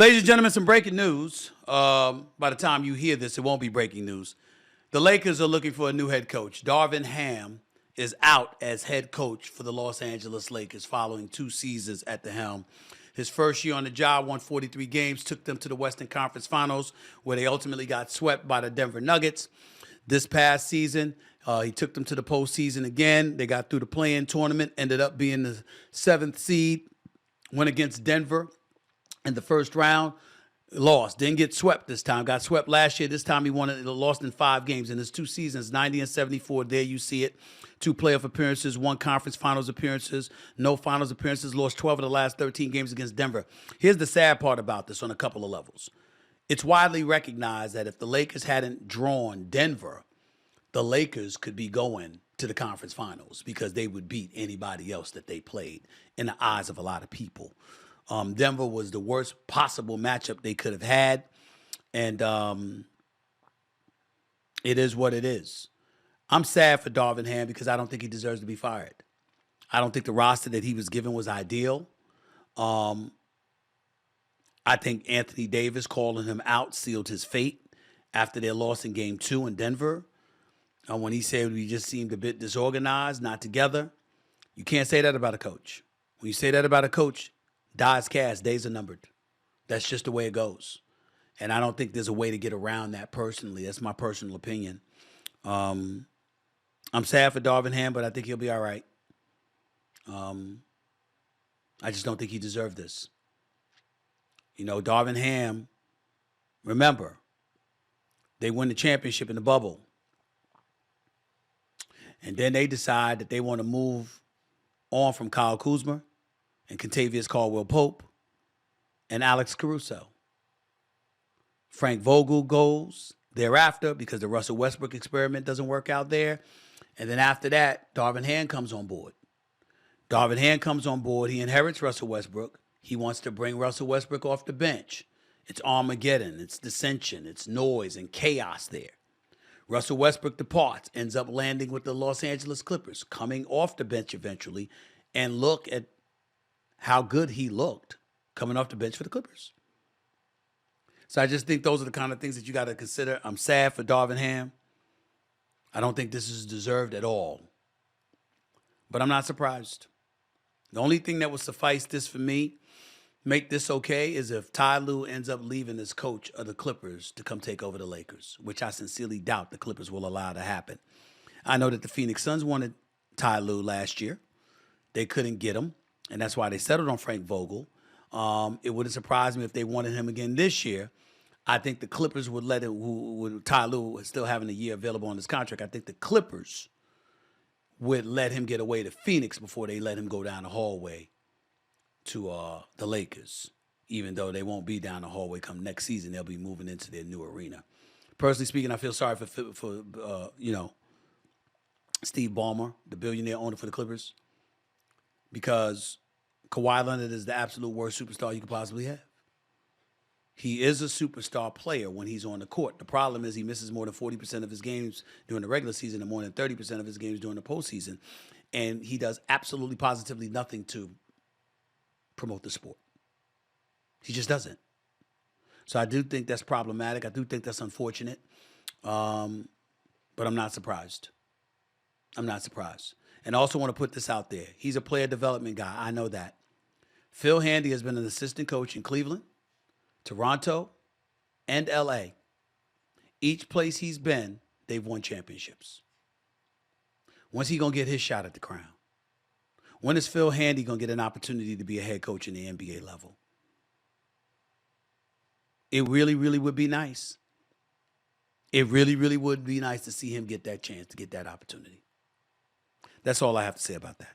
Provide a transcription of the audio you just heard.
Ladies and gentlemen, some breaking news. By the time you hear this, it won't be breaking news. The Lakers are looking for a new head coach. Darvin Ham is out as head coach for the Los Angeles Lakers following 2 seasons at the helm. His first year on the job, won 43 games, took them to the Western Conference Finals, where they ultimately got swept by the Denver Nuggets. This past season, he took them to the postseason again. They got through the play-in tournament, ended up being the 7th seed, went against Denver in the first round, lost. Didn't get swept this time. Got swept last year. This time he lost in 5 games. In his 2 seasons, 90 and 74. There you see it. 2 playoff appearances, 1 conference finals appearances, no finals appearances, lost 12 of the last 13 games against Denver. Here's the sad part about this on a couple of levels. It's widely recognized that if the Lakers hadn't drawn Denver, the Lakers could be going to the conference finals because they would beat anybody else that they played in the eyes of a lot of people. Denver was the worst possible matchup they could have had, and it is what it is. I'm sad for Darvin Ham because I don't think he deserves to be fired. I don't think the roster that he was given was ideal. I think Anthony Davis calling him out sealed his fate after their loss in Game 2 in Denver. When he said we just seemed a bit disorganized, not together. You can't say that about a coach. When you say that about a coach, die is cast, days are numbered. That's just the way it goes. And I don't think there's a way to get around that personally. That's my personal opinion. I'm sad for Darvin Ham, but I think he'll be all right. I just don't think he deserved this. You know, Darvin Ham, remember, they win the championship in the bubble. And then they decide that they want to move on from Kyle Kuzma and Kentavious Caldwell-Pope and Alex Caruso. Frank Vogel goes thereafter because the Russell Westbrook experiment doesn't work out there. And then after that, Darvin Ham comes on board. Darvin Ham comes on board. He inherits Russell Westbrook. He wants to bring Russell Westbrook off the bench. It's Armageddon. It's dissension. It's noise and chaos there. Russell Westbrook departs, ends up landing with the Los Angeles Clippers, coming off the bench eventually, and look at how good he looked coming off the bench for the Clippers. So I just think those are the kind of things that you got to consider. I'm sad for Darvin Ham. I don't think this is deserved at all. But I'm not surprised. The only thing that would suffice this for me, make this okay, is if Ty Lue ends up leaving as coach of the Clippers to come take over the Lakers, which I sincerely doubt the Clippers will allow to happen. I know that the Phoenix Suns wanted Ty Lue last year. They couldn't get him, and that's why they settled on Frank Vogel. It wouldn't surprise me if they wanted him again this year. I think the Clippers would let it, with Ty Lue still having a year available on his contract, I think the Clippers would let him get away to Phoenix before they let him go down the hallway to the Lakers, even though they won't be down the hallway come next season. They'll be moving into their new arena. Personally speaking, I feel sorry for Steve Ballmer, the billionaire owner for the Clippers, because Kawhi Leonard is the absolute worst superstar you could possibly have. He is a superstar player when he's on the court. The problem is he misses more than 40% of his games during the regular season and more than 30% of his games during the postseason. And he does absolutely positively nothing to promote the sport. He just doesn't. So I do think that's problematic. I do think that's unfortunate. But I'm not surprised. I'm not surprised. And I also want to put this out there. He's a player development guy. I know that. Phil Handy has been an assistant coach in Cleveland, Toronto, and LA. Each place he's been, they've won championships. When's he going to get his shot at the crown? When is Phil Handy going to get an opportunity to be a head coach in the NBA level? It really, really would be nice. It really, really would be nice to see him get that chance, to get that opportunity. That's all I have to say about that.